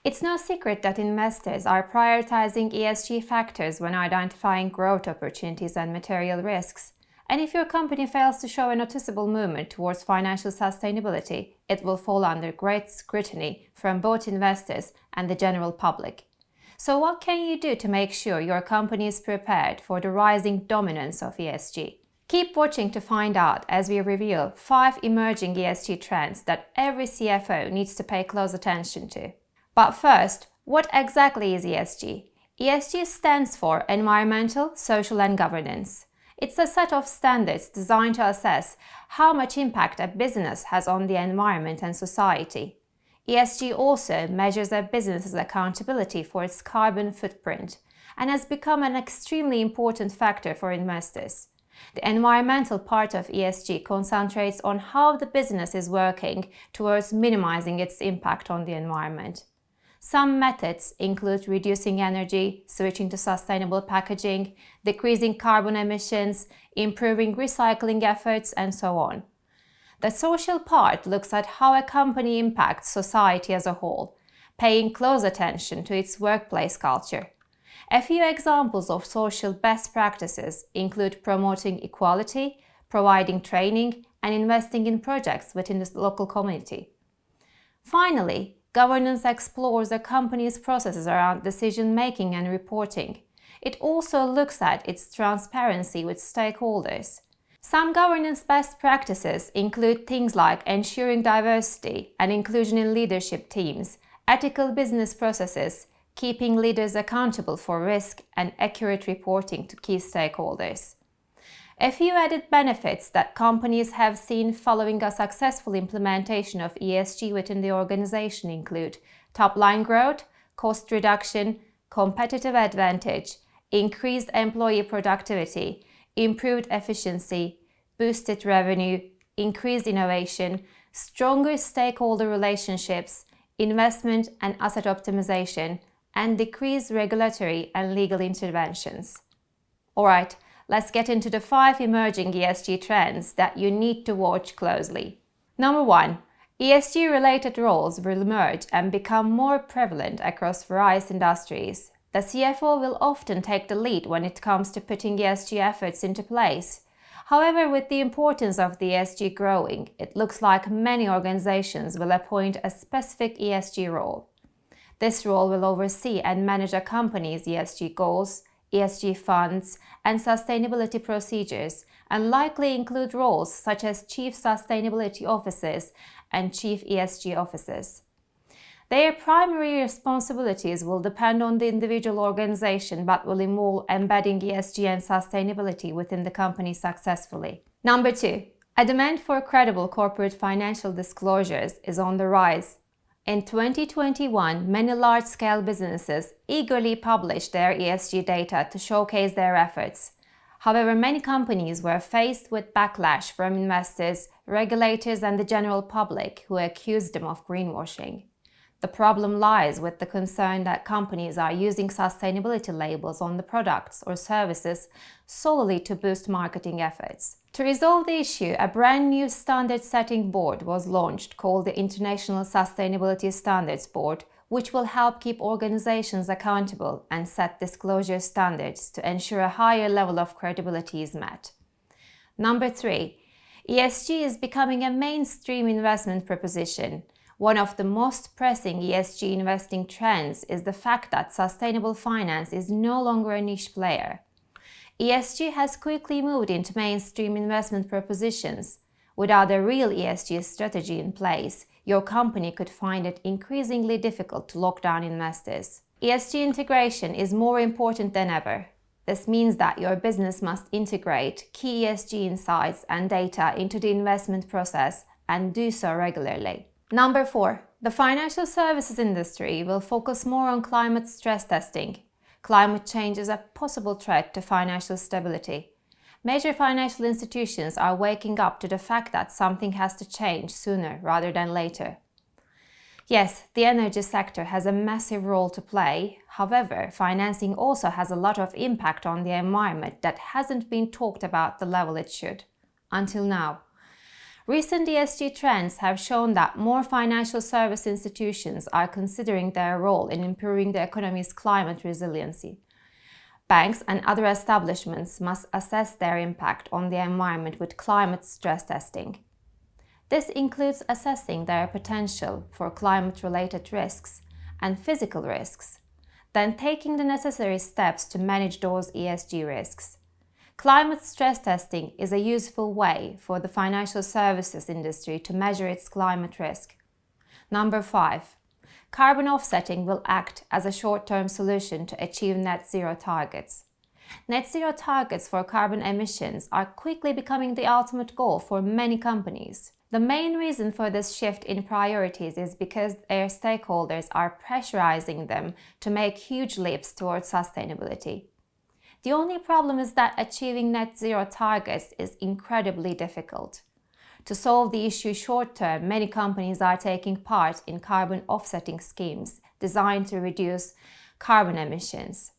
It's no secret that investors are prioritizing ESG factors when identifying growth opportunities and material risks. And if your company fails to show a noticeable movement towards financial sustainability, it will fall under great scrutiny from both investors and the general public. So what can you do to make sure your company is prepared for the rising dominance of ESG? Keep watching to find out as we reveal 5 emerging ESG trends that every CFO needs to pay close attention to. But first, what exactly is ESG? ESG stands for Environmental, Social and Governance. It's a set of standards designed to assess how much impact a business has on the environment and society. ESG also measures a business's accountability for its carbon footprint and has become an extremely important factor for investors. The environmental part of ESG concentrates on how the business is working towards minimizing its impact on the environment. Some methods include reducing energy, switching to sustainable packaging, decreasing carbon emissions, improving recycling efforts, and so on. The social part looks at how a company impacts society as a whole, paying close attention to its workplace culture. A few examples of social best practices include promoting equality, providing training, and investing in projects within the local community. Finally, governance explores a company's processes around decision-making and reporting. It also looks at its transparency with stakeholders. Some governance best practices include things like ensuring diversity and inclusion in leadership teams, ethical business processes, keeping leaders accountable for risk, and accurate reporting to key stakeholders. A few added benefits that companies have seen following a successful implementation of ESG within the organization include top-line growth, cost reduction, competitive advantage, increased employee productivity, improved efficiency, boosted revenue, increased innovation, stronger stakeholder relationships, investment and asset optimization, and decreased regulatory and legal interventions. Alright, let's get into the 5 emerging ESG trends that you need to watch closely. Number 1. ESG-related roles will emerge and become more prevalent across various industries. The CFO will often take the lead when it comes to putting ESG efforts into place. However, with the importance of the ESG growing, it looks like many organizations will appoint a specific ESG role. This role will oversee and manage a company's ESG goals, ESG funds, and sustainability procedures, and likely include roles such as Chief Sustainability Officers and Chief ESG Officers. Their primary responsibilities will depend on the individual organization but will involve embedding ESG and sustainability within the company successfully. Number 2. A demand for credible corporate financial disclosures is on the rise. In 2021, many large-scale businesses eagerly published their ESG data to showcase their efforts. However, many companies were faced with backlash from investors, regulators, and the general public who accused them of greenwashing. The problem lies with the concern that companies are using sustainability labels on the products or services solely to boost marketing efforts. To resolve the issue, a brand new standard-setting board was launched called the International Sustainability Standards Board, which will help keep organizations accountable and set disclosure standards to ensure a higher level of credibility is met. Number 3. ESG is becoming a mainstream investment proposition. One of the most pressing ESG investing trends is the fact that sustainable finance is no longer a niche player. ESG has quickly moved into mainstream investment propositions. Without a real ESG strategy in place, your company could find it increasingly difficult to lock down investors. ESG integration is more important than ever. This means that your business must integrate key ESG insights and data into the investment process and do so regularly. Number 4. The financial services industry will focus more on climate stress testing. Climate change is a possible threat to financial stability. Major financial institutions are waking up to the fact that something has to change sooner rather than later. Yes, the energy sector has a massive role to play. However, financing also has a lot of impact on the environment that hasn't been talked about the level it should, until now. Recent ESG trends have shown that more financial service institutions are considering their role in improving the economy's climate resiliency. Banks and other establishments must assess their impact on the environment with climate stress testing. This includes assessing their potential for climate-related risks and physical risks, then taking the necessary steps to manage those ESG risks. Climate stress testing is a useful way for the financial services industry to measure its climate risk. Number 5. Carbon offsetting will act as a short-term solution to achieve net zero targets. Net zero targets for carbon emissions are quickly becoming the ultimate goal for many companies. The main reason for this shift in priorities is because their stakeholders are pressurizing them to make huge leaps towards sustainability. The only problem is that achieving net zero targets is incredibly difficult. To solve the issue short term, many companies are taking part in carbon offsetting schemes designed to reduce carbon emissions.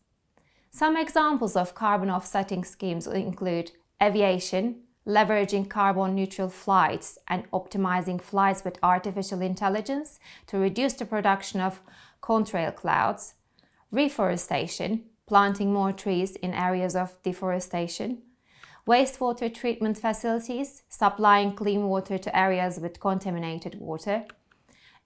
Some examples of carbon offsetting schemes include aviation, leveraging carbon-neutral flights and optimizing flights with artificial intelligence to reduce the production of contrail clouds, reforestation, planting more trees in areas of deforestation, wastewater treatment facilities, supplying clean water to areas with contaminated water,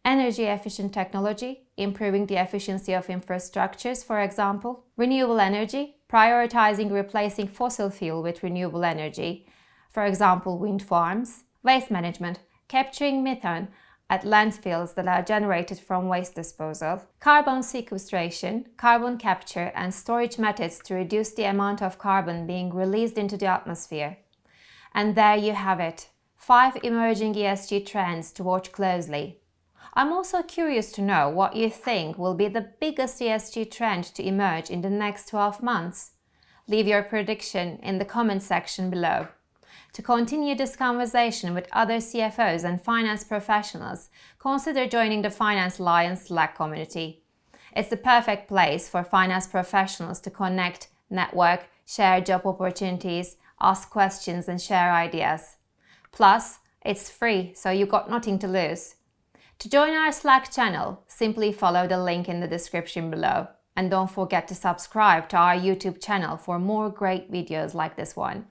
energy-efficient technology, improving the efficiency of infrastructures, for example, renewable energy, prioritizing replacing fossil fuel with renewable energy, for example, wind farms, waste management, capturing methane at landfills that are generated from waste disposal, carbon sequestration, carbon capture and storage methods to reduce the amount of carbon being released into the atmosphere. And there you have it, 5 emerging ESG trends to watch closely. I'm also curious to know what you think will be the biggest ESG trend to emerge in the next 12 months. Leave your prediction in the comment section below. To continue this conversation with other CFOs and finance professionals, consider joining the Finance Alliance Slack community. It's the perfect place for finance professionals to connect, network, share job opportunities, ask questions and share ideas. Plus, it's free, so you've got nothing to lose. To join our Slack channel, simply follow the link in the description below. And don't forget to subscribe to our YouTube channel for more great videos like this one.